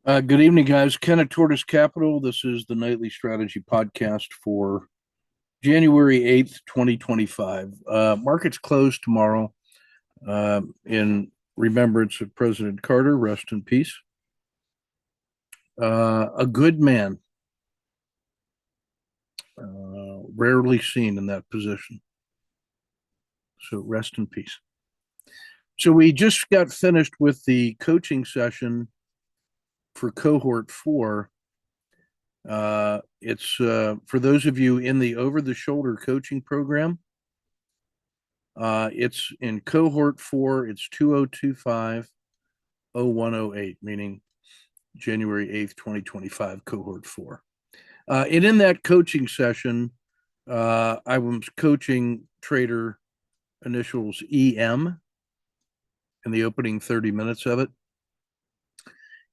Good evening, guys. KenLongTortoise Capital. This is the nightly strategy podcast for January 8th, 2025. Markets close tomorrow in remembrance of President Carter. Rest in peace. A good man, rarely seen in that position. So rest in peace. So we just got finished with the coaching session for cohort 4. It's for those of you in the over-the-shoulder coaching program. It's in cohort 4. It's 2025-0108, meaning January 8th, 2025, cohort 4. And in that coaching session, I was coaching trader initials EM in the opening 30 minutes of it.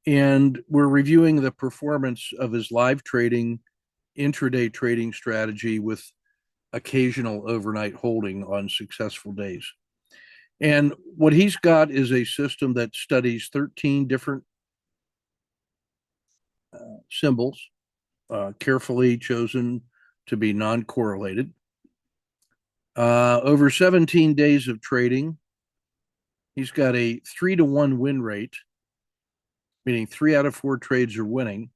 And we're reviewing the performance of his live trading, intraday trading strategy with occasional overnight holding on successful days. And what he's got is a system that studies 13 different symbols, carefully chosen to be non-correlated. Over 17 days of trading, he's got a 3-to-1 win rate, meaning 3 out of 4 trades are winning.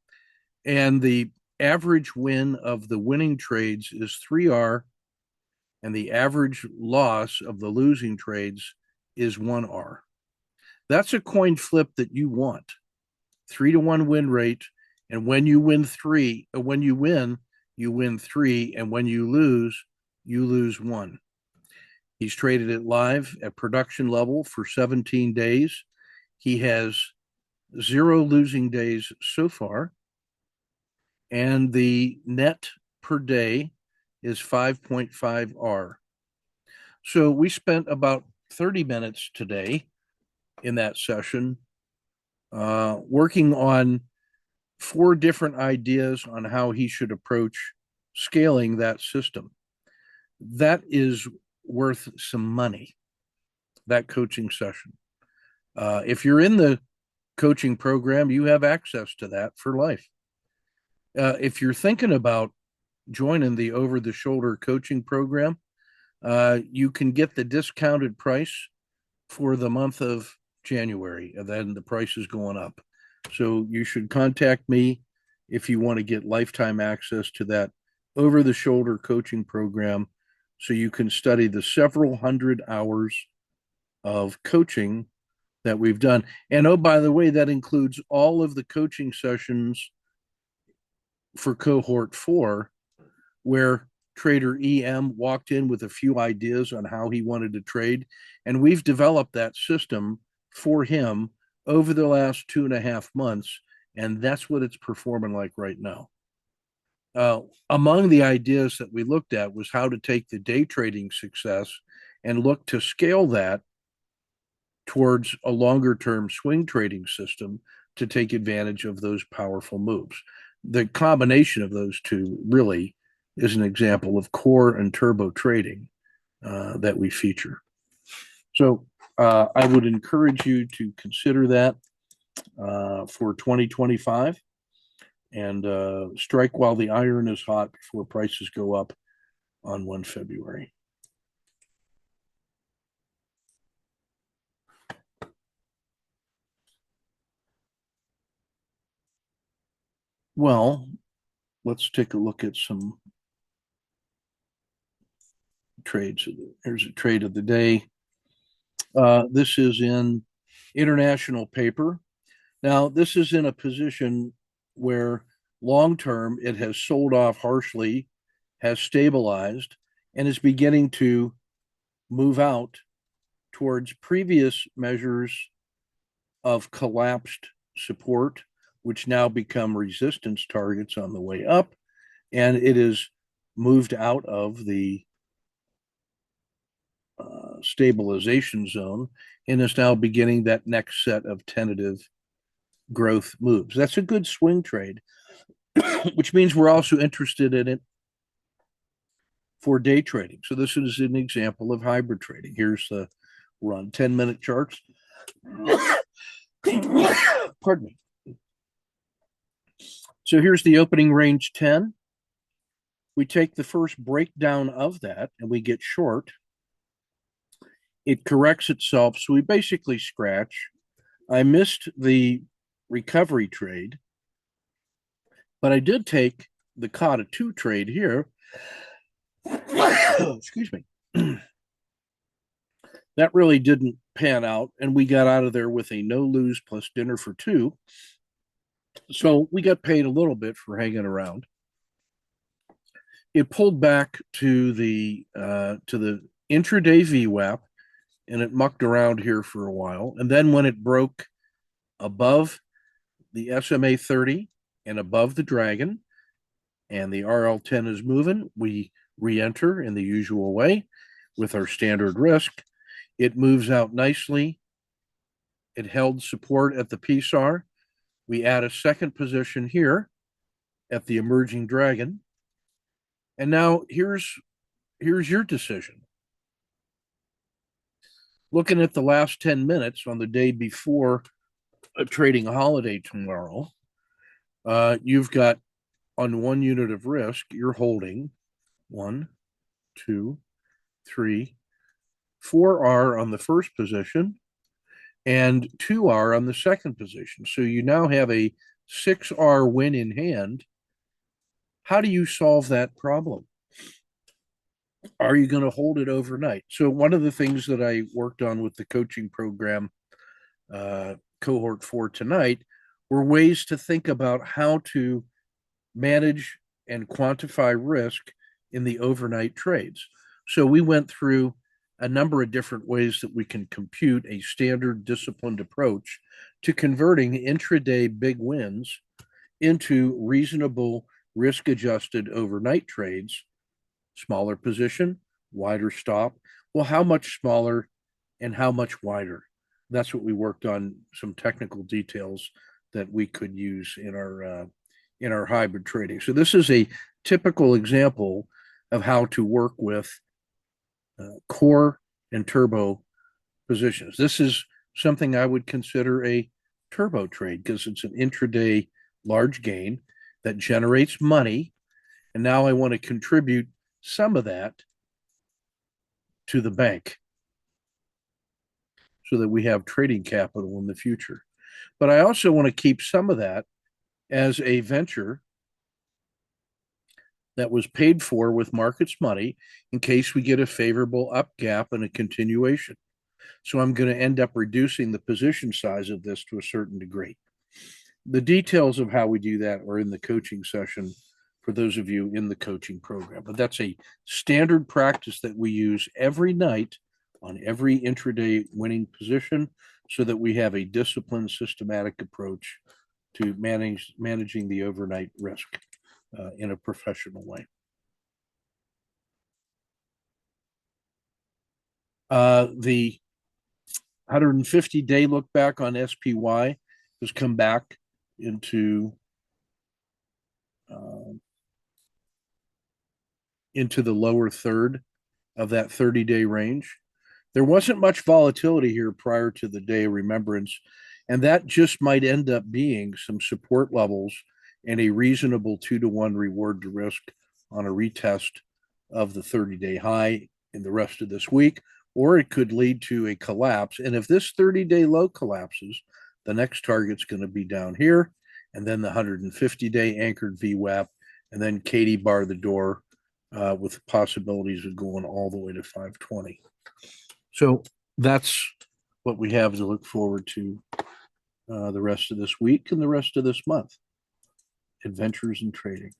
And the average win of the winning trades is 3R, and the average loss of the losing trades is 1R. That's a coin flip that you want. 3-to-1 win rate, and when you win 3, you win 3, and when you lose 1. He's traded it live at production level for 17 days. He has 0 losing days so far, and the net per day is 5.5R. So we spent about 30 minutes today in that session working on 4 different ideas on how he should approach scaling that system. That is worth some money, that coaching session. If you're in the coaching program, you have access to that for life. If you're thinking about joining the over-the-shoulder coaching program, you can get the discounted price for the month of January, and then the price is going up. So you should contact me if you want to get lifetime access to that over-the-shoulder coaching program, so you can study the several hundred hours of coaching that we've done. And oh, by the way, that includes all of the coaching sessions for cohort 4, where trader EM walked in with a few ideas on how he wanted to trade. And we've developed that system for him over the last 2.5 months. And that's what it's performing like right now. Among the ideas that we looked at was how to take the day trading success and look to scale that towards a longer term swing trading system to take advantage of those powerful moves. The combination of those two really is an example of core and turbo trading that we feature. So I would encourage you to consider that for 2025, and strike while the iron is hot before prices go up on 1 February. Well, let's take a look at some trades. Here's a trade of the day. This is in international paper. Now, this is in a position where long term it has sold off harshly, has stabilized, and is beginning to move out towards previous measures of collapsed support, which now become resistance targets on the way up. And it is moved out of the stabilization zone and is now beginning that next set of tentative growth moves. That's a good swing trade, which means we're also interested in it for day trading. So this is an example of hybrid trading. We're on 10-minute charts. Pardon me. So here's the opening range 10. We take the first breakdown of that and we get short. It corrects itself. So we basically scratch. I missed the recovery trade, but I did take the COTA 2 trade here. Excuse me. That really didn't pan out, and we got out of there with a no lose plus dinner for two. So we got paid a little bit for hanging around. It pulled back to the intraday VWAP, and it mucked around here for a while. And then when it broke above the SMA 30 and above the dragon, and the RL10 is moving, we re-enter in the usual way with our standard risk. It moves out nicely. It held support at the PSAR. We add a second position here at the emerging dragon. And now here's your decision. Looking at the last 10 minutes on the day before a trading holiday tomorrow, you've got on 1 unit of risk, you're holding 1, 2, 3, 4R on the first position and 2R on the second position. So you now have a 6R win in hand. How do you solve that problem? Are you going to hold it overnight? So one of the things that I worked on with the coaching program cohort 4 tonight were ways to think about how to manage and quantify risk in the overnight trades. So we went through a number of different ways that we can compute a standard disciplined approach to converting intraday big wins into reasonable risk adjusted overnight trades. Smaller position, wider stop. Well, how much smaller and how much wider? That's what we worked on, some technical details that we could use in our hybrid trading. So this is a typical example of how to work with core and turbo positions. This is something I would consider a turbo trade because it's an intraday large gain that generates money. And now I want to contribute some of that to the bank so that we have trading capital in the future. But I also want to keep some of that as a venture that was paid for with markets money in case we get a favorable up gap and a continuation. So I'm going to end up reducing the position size of this to a certain degree. The details of how we do that are in the coaching session for those of you in the coaching program. But that's a standard practice that we use every night on every intraday winning position so that we have a disciplined, systematic approach to managing the overnight risk in a professional way. The 150-day look back on SPY has come back into the lower third of that 30-day range. There wasn't much volatility here prior to the day of remembrance, and that just might end up being some support levels and a reasonable 2-to-1 reward to risk on a retest of the 30-day high in the rest of this week, or it could lead to a collapse. And if this 30-day low collapses, the next target's going to be down here, and then the 150-day anchored VWAP, and then Katie bar the door with possibilities of going all the way to 520. So that's what we have to look forward to the rest of this week and the rest of this month. Adventures in trading.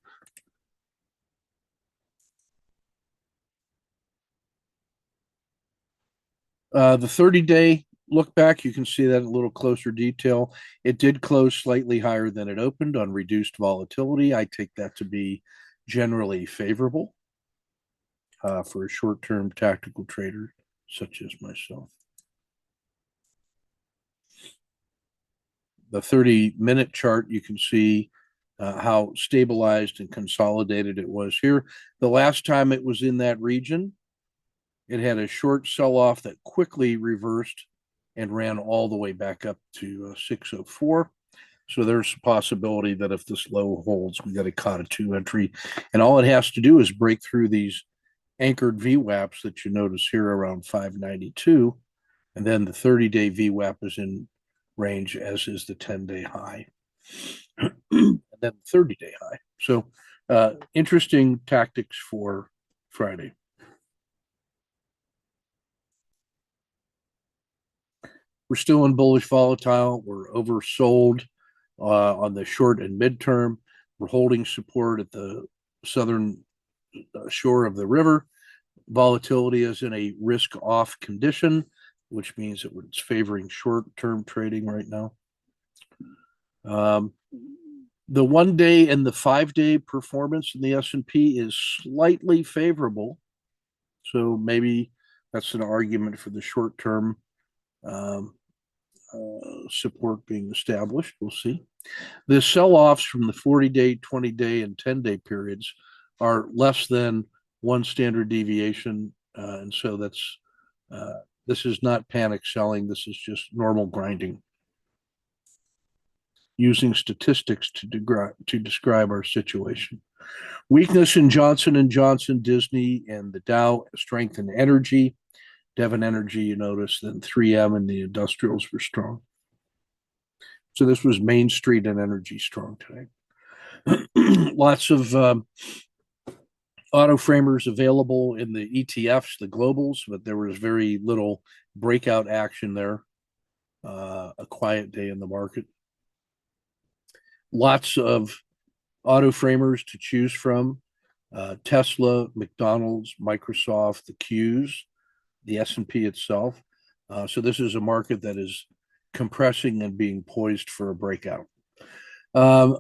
The 30-day look back, you can see that in a little closer detail. It did close slightly higher than it opened on reduced volatility. I take that to be generally favorable for a short-term tactical trader such as myself. The 30-minute chart, you can see how stabilized and consolidated it was here. The last time it was in that region, it had a short sell-off that quickly reversed and ran all the way back up to 604. So there's a possibility that if this low holds, we got a COTA 2 entry. And all it has to do is break through these anchored VWAPs that you notice here around 592. And then the 30-day VWAP is in range, as is the 10-day high. And then the 30-day high. So interesting tactics for Friday. We're still in bullish volatile. We're oversold on the short and midterm. We're holding support at the southern shore of the river. Volatility is in a risk off condition, which means that it's favoring short term trading right now. The 1 day and the 5 day performance in the S&P is slightly favorable. So maybe that's an argument for the short term support being established. We'll see. The sell-offs from the 40-day, 20-day, and 10-day periods are less than one standard deviation, and so that's this is not panic selling. This is just normal grinding, using statistics to describe our situation. Weakness in Johnson & Johnson, Disney, and the Dow. Strength in energy. Devon Energy, you notice, then 3M and the industrials were strong. So this was Main Street and energy strong today. Lots of auto framers available in the ETFs, the globals, but there was very little breakout action there. A quiet day in the market. Lots of auto framers to choose from. Tesla, McDonald's, Microsoft, the Qs, the S&P itself. So this is a market that is compressing and being poised for a breakout. A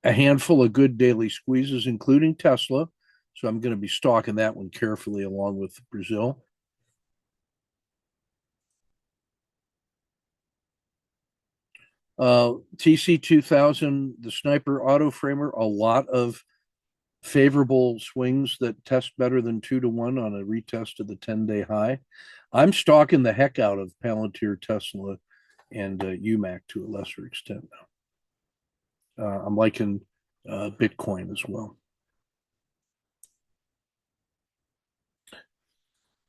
handful of good daily squeezes, including Tesla. So I'm going to be stalking that one carefully along with Brazil. TC2000, the Sniper auto framer, a lot of favorable swings that test better than 2-1 on a retest of the 10-day high. I'm stalking the heck out of Palantir, Tesla, and UMAC to a lesser extent now. I'm liking Bitcoin as well.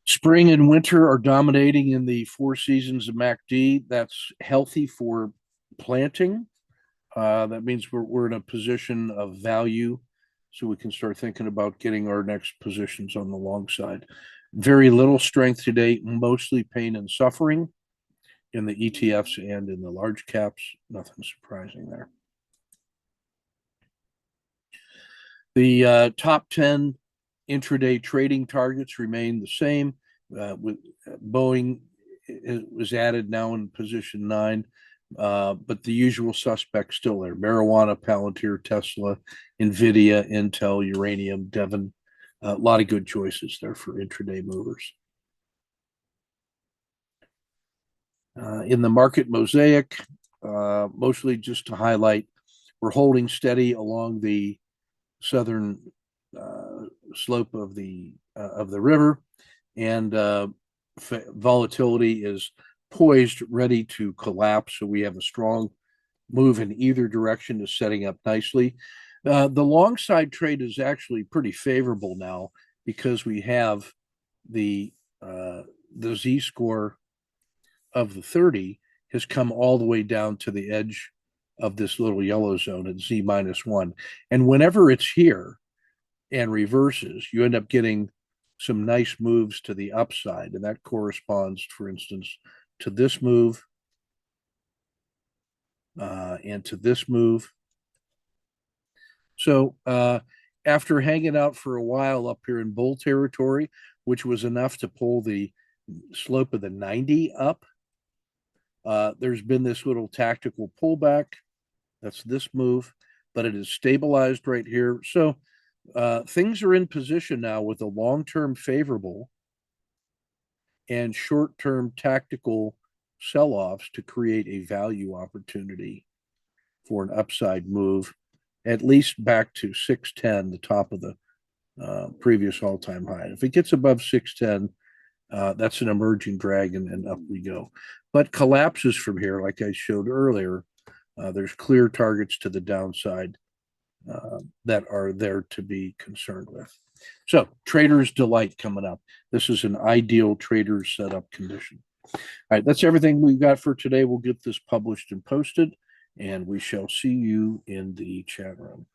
Spring and winter are dominating in the four seasons of MACD. That's healthy for planting. That means we're in a position of value, so we can start thinking about getting our next positions on the long side. Very little strength today, mostly pain and suffering in the ETFs and in the large caps. Nothing surprising there. The top 10 intraday trading targets remain the same. With Boeing was added now in position 9. But the usual suspects still there: marijuana, Palantir, Tesla, Nvidia, Intel, uranium, Devon. A lot of good choices there for intraday movers. In the market mosaic, mostly just to highlight, we're holding steady along the southern slope of the river, and volatility is poised, ready to collapse. So we have a strong move in either direction is setting up nicely. The long side trade is actually pretty favorable now because we have the z-score of the 30 has come all the way down to the edge of this little yellow zone at z-1. And whenever it's here and reverses, you end up getting some nice moves to the upside. And that corresponds, for instance, to this move and to this move. So after hanging out for a while up here in bull territory, which was enough to pull the slope of the 90 up, there's been this little tactical pullback. That's this move, but it is stabilized right here. So things are in position now with a long-term favorable and short-term tactical sell-offs to create a value opportunity for an upside move, at least back to 610, the top of the previous all-time high. If it gets above 610, that's an emerging dragon, and up we go. But collapses from here, like I showed earlier, There's clear targets to the downside that are there to be concerned with. So, trader's delight coming up. This is an ideal trader setup condition. All right, that's everything we've got for today. We'll get this published and posted, and we shall see you in the chat room.